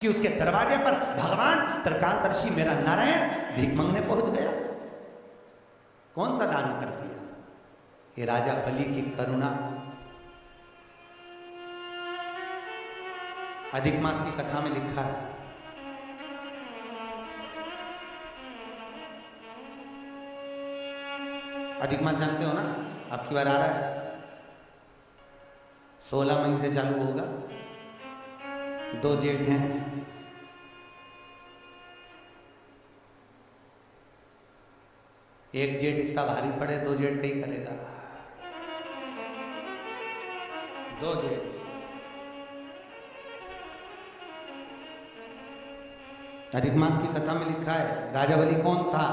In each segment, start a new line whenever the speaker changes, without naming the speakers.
कि उसके दरवाजे पर भगवान त्रिकालदर्शी मेरा नारायण भीख मांगने पहुंच गया। कौन सा दान कर दिया? ये राजा बलि की करुणा। अधिक मास की कथा में लिखा है, अधिक मास जानते हो ना, आपकी बार आ रहा है, 16 मई से चालू होगा। 2 जेठ हैं, एक जेठ इतना भारी पड़े, 2 जेठ कहीं करेगा। 2 जेठ अधिक मास की कथा में लिखा है, राजा बलि कौन था?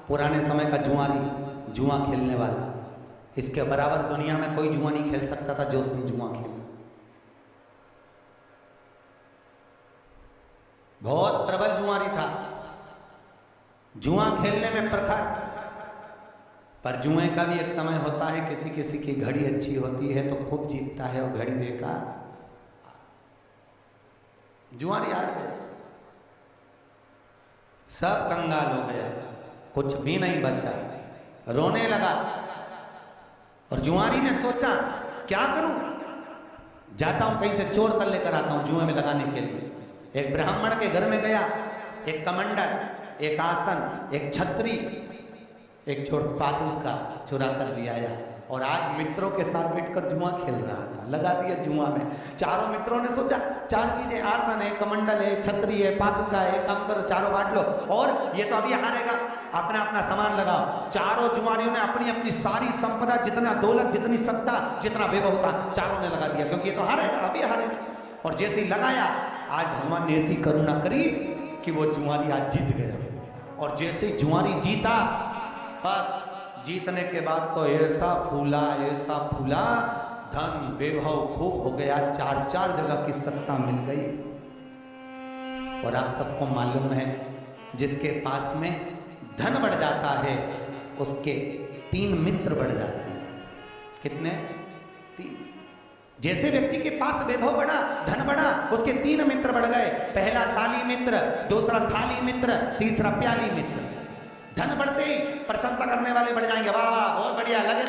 पुराने समय का जुआरी, जुआ खेलने वाला। इसके बराबर दुनिया में कोई जुआ नहीं खेल सकता था जो उसने जुआ खेला। बहुत प्रबल जुआरी था, जुआ खेलने में प्रखर। पर जुए का भी एक समय होता है, किसी किसी की घड़ी अच्छी होती है तो खूब जीतता है और घड़ी बेकार। जुआरी हार गया, सब कंगाल हो गया, कुछ भी नहीं बचा, रोने लगा। और जुआरी ने सोचा क्या करूं, जाता हूं कहीं से चोर कर लेकर आता हूं जुए में लगाने के लिए। एक ब्राह्मण के घर में गया, एक कमंडल, एक आसन, एक छतरी, एक जोड़ पादुका चुरा कर ले आया और आज मित्रों के साथ बैठकर जुआ खेल रहा था। लगा दिया जुआ में। चारों मित्रों ने सोचा 4 चीजें, आसन है, कमंडल है, छतरी है, पादुका है, काम करो चारों बांट लो और ये तो अभी हारेगा, अपना अपना सामान लगाओ। चारों जुआरियों ने अपनी अपनी सारी संपदा, जितना दौलत, जितनी सत्ता, जितना वैभव था, चारों ने लगा दिया, क्योंकि ये तो हारेगा, अभी हारेगा। और जैसे ही लगाया, आज भगवान ने ऐसी करुणा करी कि वो जुआरी आज जीत गया। और जैसे ही जुआरी जीता, बस जीतने के बाद तो ऐसा फूला, धन वैभव खूब हो गया, 4 जगह की सत्ता मिल गई। और आप सबको मालूम है, जिसके पास में धन बढ़ जाता है उसके 3 मित्र बढ़ जाते हैं। कितने? 3। जैसे व्यक्ति के पास वैभव बढ़ा, धन बढ़ा, उसके 3 मित्र बढ़ गए। पहला ताली मित्र, दूसरा थाली मित्र, तीसरा प्याली मित्र। धन बढ़ते ही प्रशंसा करने वाले बढ़ जाएंगे, वाह वाह बहुत बढ़िया, लगे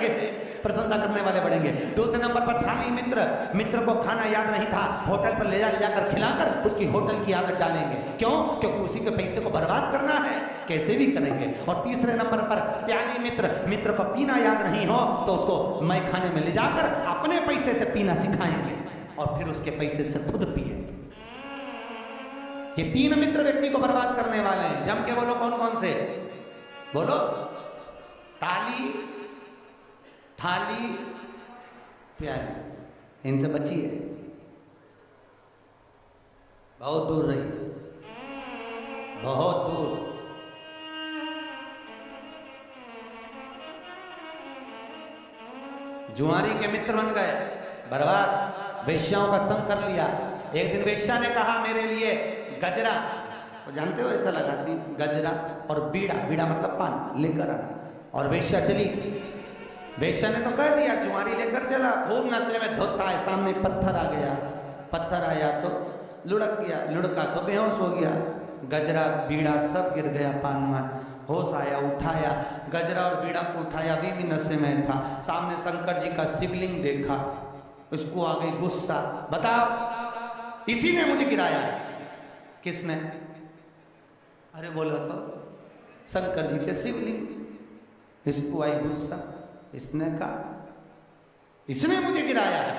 रहे, प्रशंसा करने वाले बढ़ेंगे। दूसरे नंबर पर थाली मित्र, मित्र को खाना याद नहीं था, होटल पर ले जाकर खिलाकर उसकी होटल की आदत डालेंगे। क्यों? क्योंकि उसी के पैसे को बर्बाद करना है, कैसे भी करेंगे। और तीसरे नंबर पर प्याली मित्र, मित्र को पीना याद नहीं हो तो उसको मैं खाने में ले जाकर अपने पैसे से पीना सिखाएंगे और फिर उसके पैसे से खुद पिएंगे। ये 3 मित्र व्यक्ति को बर्बाद करने वाले हैं। जम के बोलो कौन कौन से? बोलो। ताली, थाली, प्याली। इनसे बचिए, बहुत दूर रहिए, बहुत दूर। जुआरी के मित्र बन गए, बर्बाद। वेश्याओं का संग कर लिया। एक दिन वेश्या ने कहा मेरे लिए गजरा, वो जानते हो ऐसा लगाती, गजरा और बीड़ा, बीड़ा मतलब पान, लेकर आना। और वेश्या चली। वेश्या ने तो कह दिया, जुआरी लेकर चला, खूब नशे में धोता है, सामने पत्थर आ गया, पत्थर आया तो लुढ़क गया, लुढ़का तो बेहोश हो गया, गजरा बीड़ा सब गिर गया, पान मान। होश आया, उठाया, गजरा और बीड़ा को उठाया, अभी भी नशे में था। सामने शंकर जी का शिवलिंग देखा, उसको आ गई गुस्सा, बताओ इसी ने मुझे गिराया है। किसने? अरे बोला तो शंकर जी के शिवलिंग। इसको आई गुस्सा, इसने कहा इसने मुझे गिराया है।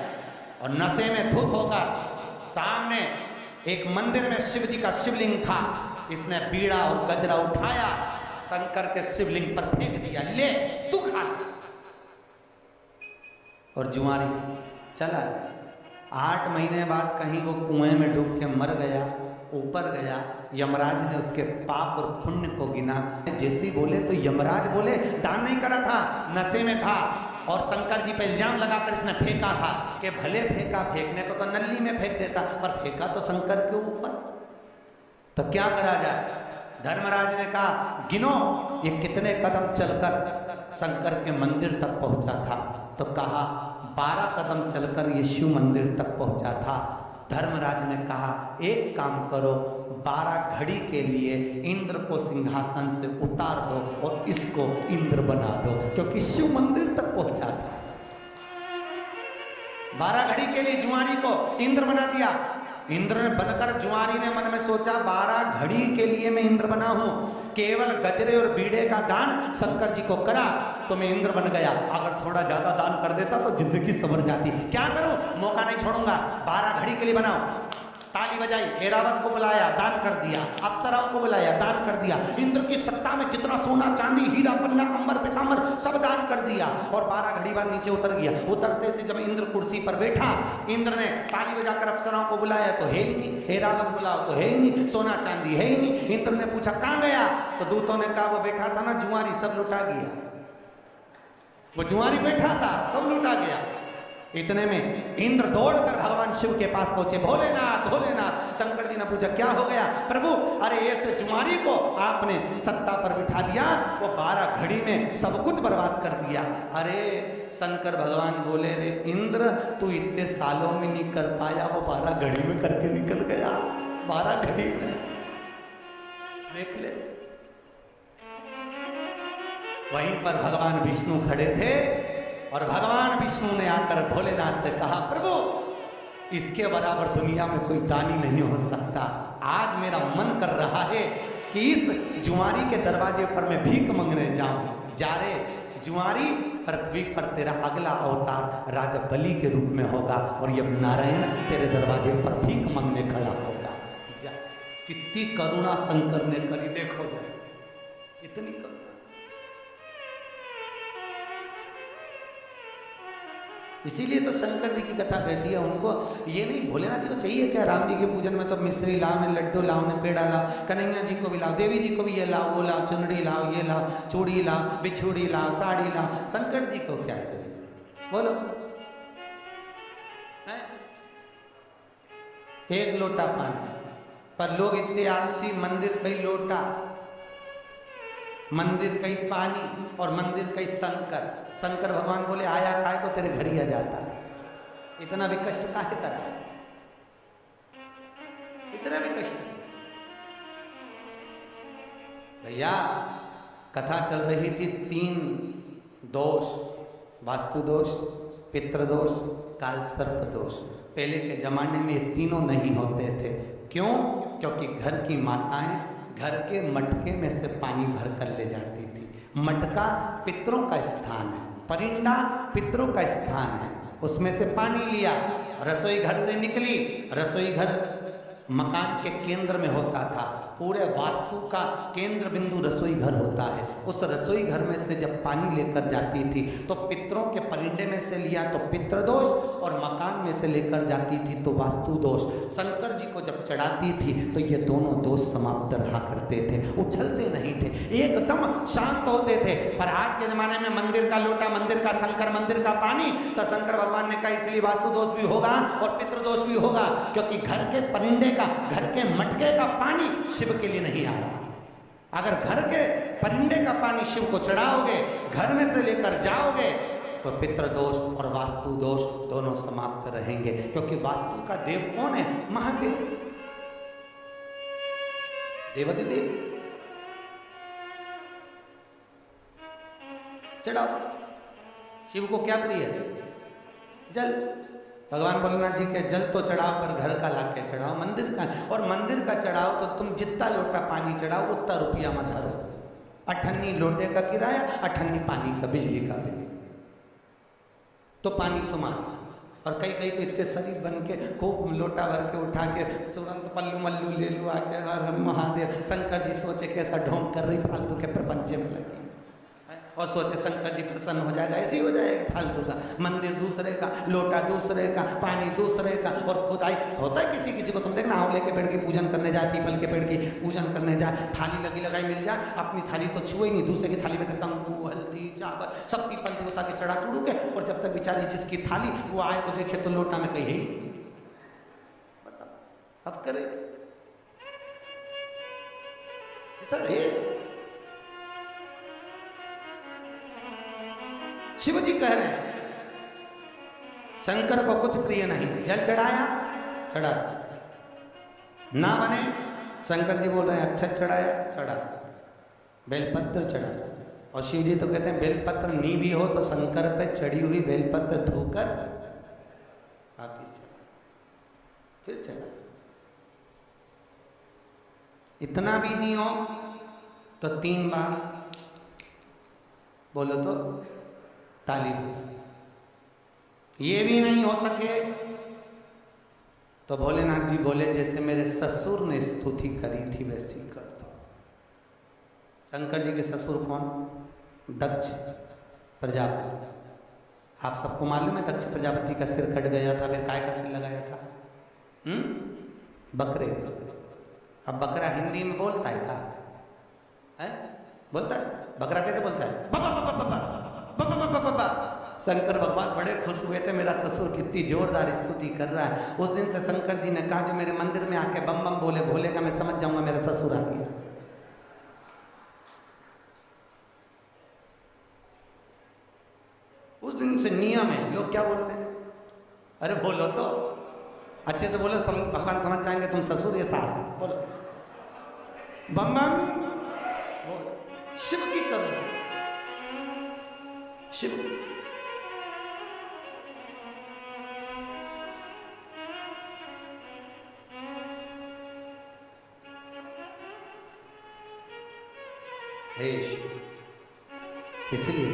और नशे में धुत होकर सामने एक मंदिर में शिव जी का शिवलिंग था, इसने बीड़ा और गजरा उठाया, शंकर के शिवलिंग पर फेंक दिया, ले तू खा ले। और जुआरी चला गया। 8 महीने बाद कहीं वो कुएं में डूब के मर गया, ऊपर गया। यमराज ने उसके पाप और पुण्य को गिना। जैसे बोले तो यमराज बोले दान नहीं करा था, नशे में था। और शंकर जी पे इल्जाम लगाकर इसने फेंका था कि भले फेंका, फेंकने को तो नल्ली में फेंक देता, पर फेंका तो शंकर के ऊपर, तो क्या करा जाए। धर्मराज ने कहा गिनो ये कितने कदम चलकर शंकर के मंदिर तक पहुंचा था। तो कहा 12 कदम चलकर ये शिव मंदिर तक पहुंचा था। धर्मराज ने कहा एक काम करो, 12 घड़ी के लिए इंद्र को सिंहासन से उतार दो और इसको इंद्र बना दो, क्योंकि शिव मंदिर तक पहुंचा था। 12 घड़ी के लिए जुआरी को इंद्र बना दिया। इंद्र ने बनकर जुआरी ने मन में सोचा 12 घड़ी के लिए मैं इंद्र बना हूं, केवल गजरे और बीड़े का दान शंकर जी को करा तो मैं इंद्र बन गया। अगर थोड़ा ज्यादा दान कर देता तो जिंदगी संवर जाती। क्या करूं, मौका नहीं छोड़ूंगा। 12 घड़ी के लिए बनाओ। ताली बजाई, ऐरावत को बुलाया, दान कर दिया। अप्सराओं को बुलाया, दान कर दिया। इंद्र की सत्ता में जितना सोना चांदी हीरा पन्ना अंबर पीतांबर सब दान कर दिया। और 12 घड़ी बाद नीचे उतर गया। उतरते से जब इंद्र कुर्सी पर बैठा, इंद्र ने ताली बजाकर अप्सराओं को बुलाया तो है ही नहीं, ऐरावत बुलाओ तो है ही नहीं, सोना चांदी है ही नहीं। इंद्र ने पूछा कहां गया, तो दूतों ने कहा वो बैठा था ना जुआरी, सब लुटा गया। वो जुआरी बैठा था, सब लुटा गया। इतने में इंद्र दौड़कर भगवान शिव के पास पहुंचे। भोलेनाथ भोलेनाथ। शंकर जी ने पूछा क्या हो गया प्रभु? अरे ऐसे जुआरी को आपने सत्ता पर बिठा दिया, वो 12 घड़ी में सब कुछ बर्बाद कर दिया। अरे शंकर भगवान बोले रे इंद्र, तू इतने सालों में नहीं कर पाया, वो 12 घड़ी में करके निकल गया। 12 घड़ी में देख ले। वहीं पर भगवान विष्णु खड़े थे और भगवान विष्णु ने आकर भोलेनाथ से कहा प्रभु, इसके बराबर दुनिया में कोई दानी नहीं हो सकता। आज मेरा मन कर रहा है कि इस जुआरी के दरवाजे पर मैं भीख मांगने जाऊं। जा रे जुआरी, पृथ्वी पर तेरा अगला अवतार राजा बलि के रूप में होगा और यह नारायण तेरे दरवाजे पर भीख मांगने खड़ा होगा। कितनी करुणा शंकर ने करी, देखो जरा कितनी करुणा। इसीलिए तो शंकर जी की कथा कहती है। उनको ये नहीं, भोलेनाथ जी को चाहिए क्या, राम जी के पूजन में तो मिश्री लाओ ने, लड्डू लाओ ने, पेड़ा लाओ, कन्हैया जी को भी लाओ, देवी जी को भी ये लाओ वो लाओ, चुनरी लाओ, ये लाओ, चूड़ी लाओ, बिछुड़ी लाओ, साड़ी लाओ। शंकर जी को क्या चाहिए बोलो? एक लोटा पानी पर लोग इतने आलसी, मंदिर कई लोटा, मंदिर कई पानी और मंदिर कई शंकर। शंकर भगवान बोले आया काय को तेरे घर ही आ जाता, इतना भी कष्ट काहे करा, इतना भी कष्ट। भैया कथा चल रही थी 3 दोष, वास्तु दोष, पितृ दोष, काल सर्प दोष। पहले के जमाने में ये तीनों नहीं होते थे। क्यों? क्योंकि घर की माताएं घर के मटके में से पानी भर कर ले जाती थी। मटका पितरों का स्थान है, परिंदा पितरों का स्थान है। उसमें से पानी लिया, रसोई घर से निकली। रसोई घर मकान के केंद्र में होता था। पूरे वास्तु का केंद्र बिंदु रसोई घर होता है। उस रसोई घर में से जब पानी लेकर जाती थी तो पितरों के परिंदे में से लिया तो पितृ दोष, और मकान में से लेकर जाती थी तो वास्तु दोष। शंकर जी को जब चढ़ाती थी तो ये दोनों दोष समाप्त रहा करते थे, उछलते नहीं थे, एकदम शांत होते थे। पर आज के जमाने में मंदिर का लोटा, मंदिर का शंकर, मंदिर का पानी, तो शंकर भगवान ने कहा इसलिए वास्तु दोष भी होगा और पितृ दोष भी होगा, क्योंकि घर के परिंदे का, घर के मटके का पानी शिव के लिए नहीं आ रहा। अगर घर के परिंदे का पानी शिव को चढ़ाओगे, घर में से लेकर जाओगे, तो पितृ दोष और वास्तु दोष दोनों समाप्त रहेंगे। क्योंकि वास्तु का देव कौन है? महादेव, देवाधिदेव। चढ़ाओ। शिव को क्या प्रिय है? जल। भगवान भोलेनाथ जी के जल तो चढ़ाओ, पर घर का लाके चढ़ाओ, मंदिर का। और मंदिर का चढ़ाओ तो तुम जितना लोटा पानी चढ़ाओ उतना रुपया मत धरो। 98 लोटे का किराया, 98 पानी का, बिजली का बिल, तो पानी तुम्हारा। और कई कई तो इतने शरीर बन के खूब लोटा भर के उठा के तुरंत पल्लू मल्लू ले लो आके, हर हर महादेव। शंकर जी सोचे कैसा ढोंग कर रही, फालतू के प्रपंच में लगी, और सोचे शंकर जी प्रसन्न हो जाएगा। ऐसे ही हो जाएगा फालतू का। मंदिर दूसरे का, लोटा दूसरे का, पानी दूसरे का, और खुदाई होता है किसी किसी को। तुम देखना, आंवले के पेड़ की पूजन करने जाए, पीपल के पेड़ की पूजन करने जाए, थाली लगी लगाई मिल जाए, अपनी थाली तो छुए ही नहीं, दूसरे की थाली में से कंकु, हल्दी, चावल सब पीपल देवता के चढ़ा चढ़ू के, और जब तक बेचारी जिसकी थाली वो आए तो देखे तो लोटा में कहीं है। बताओ अब करे सर। ये शिव जी कह रहे हैं शंकर को कुछ प्रिय नहीं। जल चढ़ाया, चढ़ा। ना बने, शंकर जी बोल रहे हैं अक्षत चढ़ाया, चढ़ा। बेलपत्र चढ़ा। और शिव जी तो कहते हैं बेलपत्र नी भी हो तो शंकर पे चढ़ी हुई बेलपत्र धोकर वापिस चढ़ा, फिर चढ़ा। इतना भी नहीं हो तो 3 बार बोलो तो ताली बजा। ये भी नहीं हो सके तो भोलेनाथ जी बोले जैसे मेरे ससुर ने स्तुति करी थी वैसी कर दो। शंकर जी के ससुर कौन? दक्ष प्रजापति। आप सबको मालूम है दक्ष प्रजापति का सिर कट गया था, फिर काय का सिर लगाया था? बकरे का। अब बकरा हिंदी में बोलता है का? है? बोलता है? बकरा कैसे बोलता है? बा, बा, बा, बा, बा, बा, बा, बा, बा, बा। शंकर भगवान बड़े खुश हुए थे, मेरा ससुर कितनी जोरदार स्तुति कर रहा है। उस दिन से शंकर जी ने कहा जो मेरे मंदिर में आके बम बम बोले भोले का मैं समझ जाऊंगा मेरा ससुर आ गया। उस दिन से नियम है। लोग क्या बोलते हैं? अरे बोलो तो अच्छे से बोलो, भगवान समझ जाएंगे तुम ससुर या सास। बोलो बम बम बोलो, शिव की करो, शिव की। हे शिव, इसलिए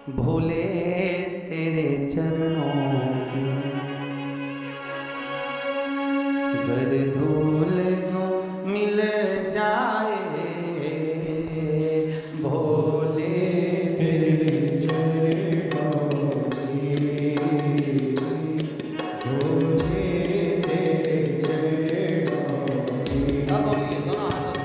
भोले तेरे चरणों की गर धूल जो मिल जाए, भोले तेरे चरणों की, भोले तेरे चरणों की। सब बोलिए दोनों हाथों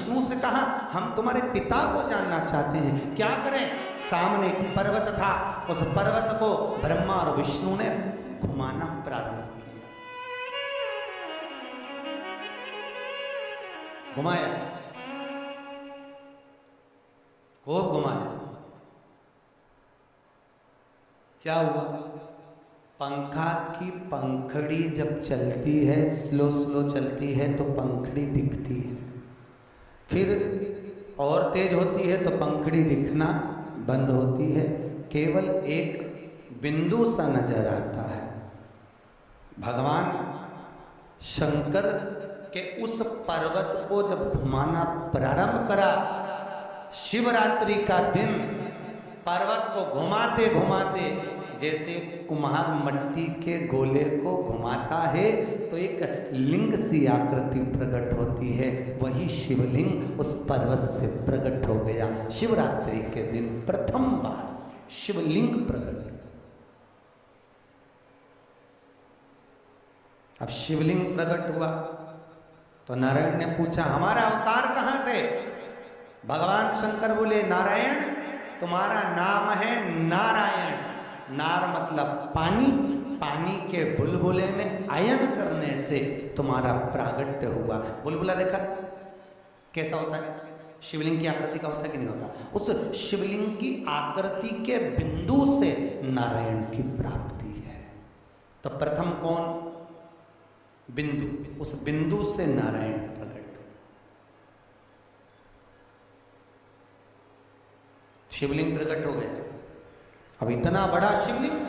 विष्णु से कहा हम तुम्हारे पिता को जानना चाहते हैं, क्या करें? सामने एक पर्वत था, उस पर्वत को ब्रह्मा और विष्णु ने घुमाना प्रारंभ किया। घुमाया, खूब घुमाया। क्या हुआ? पंखा की पंखड़ी जब चलती है, स्लो स्लो चलती है तो पंखड़ी दिखती है, फिर और तेज होती है तो पंखड़ी दिखना बंद होती है, केवल एक बिंदु सा नजर आता है। भगवान शंकर के उस पर्वत को जब घुमाना प्रारंभ करा, शिवरात्रि का दिन, पर्वत को घुमाते घुमाते जैसे कुम्हार मट्टी के गोले को घुमाता है तो एक लिंग सी आकृति प्रकट होती है, वही शिवलिंग उस पर्वत से प्रकट हो गया। शिवरात्रि के दिन प्रथम बार शिवलिंग प्रकट। अब शिवलिंग प्रकट हुआ तो नारायण ने पूछा हमारा अवतार कहां से? भगवान शंकर बोले नारायण तुम्हारा नाम है नारायण। नार मतलब पानी, पानी के बुलबुले में आयन करने से तुम्हारा प्रागट्य हुआ। बुलबुला देखा कैसा होता है? शिवलिंग की आकृति का होता है कि नहीं होता? उस शिवलिंग की आकृति के बिंदु से नारायण की प्राप्ति है। तो प्रथम कौन? बिंदु, उस बिंदु से नारायण प्रकट। शिवलिंग प्रकट हो गया। अब इतना बड़ा शिवलिंग,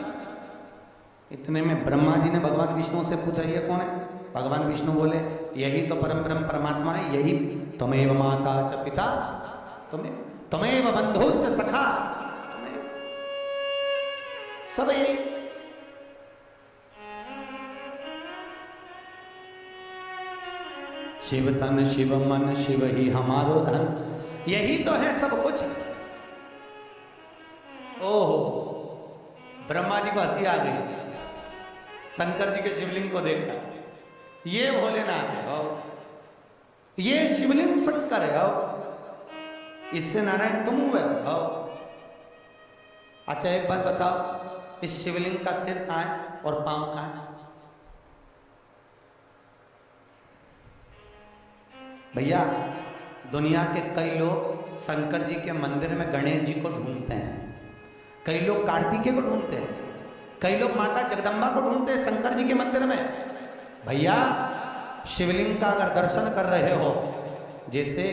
इतने में ब्रह्मा जी ने भगवान विष्णु से पूछा ये कौन है? भगवान विष्णु बोले यही तो परम ब्रह्म परमात्मा है, यही त्वमेव माता च पिता त्वमेव बंधुश्च सखा, सब यही। शिव तन शिव मन शिव ही हमारो धन, यही तो है सब कुछ। ओहो, ब्रह्मा जी को हंसी आ गई शंकर जी के शिवलिंग को देखकर। ये भोलेनाथ है हो, ये शिवलिंग शंकर है हो, इससे नारायण तुम हुए हो। अच्छा एक बात बताओ, इस शिवलिंग का सिर कहां है और पांव कहां है? भैया दुनिया के कई लोग शंकर जी के मंदिर में गणेश जी को ढूंढते हैं, कई लोग कार्तिकेय को ढूंढते हैं, कई लोग माता जगदम्बा को ढूंढते हैं शंकर जी के मंदिर में। भैया शिवलिंग का अगर दर्शन कर रहे हो, जैसे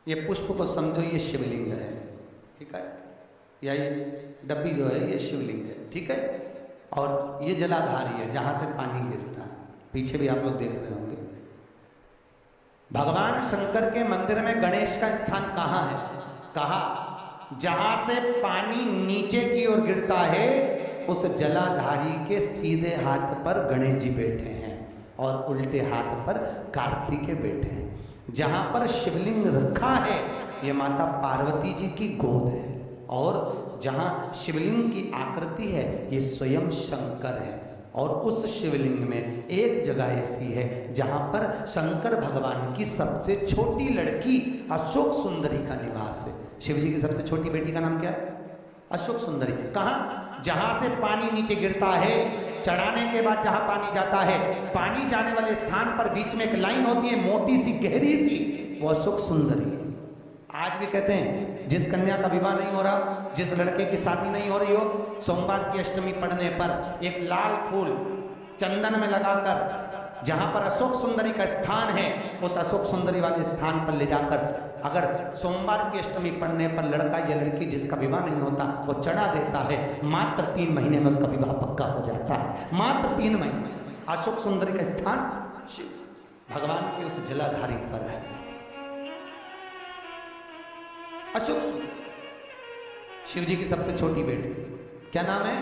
ये पुष्प को समझो ये शिवलिंग है, ठीक है, या ये डब्बी जो है ये शिवलिंग है, ठीक है, और ये जलाधारी है जहां से पानी गिरता है, पीछे भी आप लोग देख रहे होंगे। भगवान शंकर के मंदिर में गणेश का स्थान कहां है? कहा जहां से पानी नीचे की ओर गिरता है उस जलाधारी के सीधे हाथ पर गणेश जी बैठे हैं और उल्टे हाथ पर कार्तिकेय बैठे हैं। जहां पर शिवलिंग रखा है ये माता पार्वती जी की गोद है, और जहां शिवलिंग की आकृति है ये स्वयं शंकर है। और उस शिवलिंग में एक जगह ऐसी है जहां पर शंकर भगवान की सबसे छोटी लड़की अशोक सुंदरी का निवास है। शिव जी की सबसे छोटी बेटी का नाम क्या है? अशोक सुंदरी। कहां? जहां से पानी नीचे गिरता है, चढ़ाने के बाद जहां पानी जाता है, पानी जाने वाले स्थान पर बीच में एक लाइन होती है मोटी सी गहरी सी, वो अशोक सुंदरी। आज भी कहते हैं जिस कन्या का विवाह नहीं हो रहा, जिस लड़के की शादी नहीं हो रही हो, सोमवार की अष्टमी पड़ने पर एक लाल फूल चंदन में लगाकर जहां पर अशोक सुंदरी का स्थान है उस अशोक सुंदरी वाले स्थान पर ले जाकर अगर सोमवार की अष्टमी पड़ने पर लड़का या लड़की जिसका विवाह नहीं होता वो चढ़ा देता है, मात्र 3 महीने में उसका विवाह पक्का हो जाता है। मात्र 3 महीने। अशोक सुंदरी का स्थान भगवान के उस जलाधारी पर है। अशोक सुंदरी शिव जी की सबसे छोटी बेटी, क्या नाम है?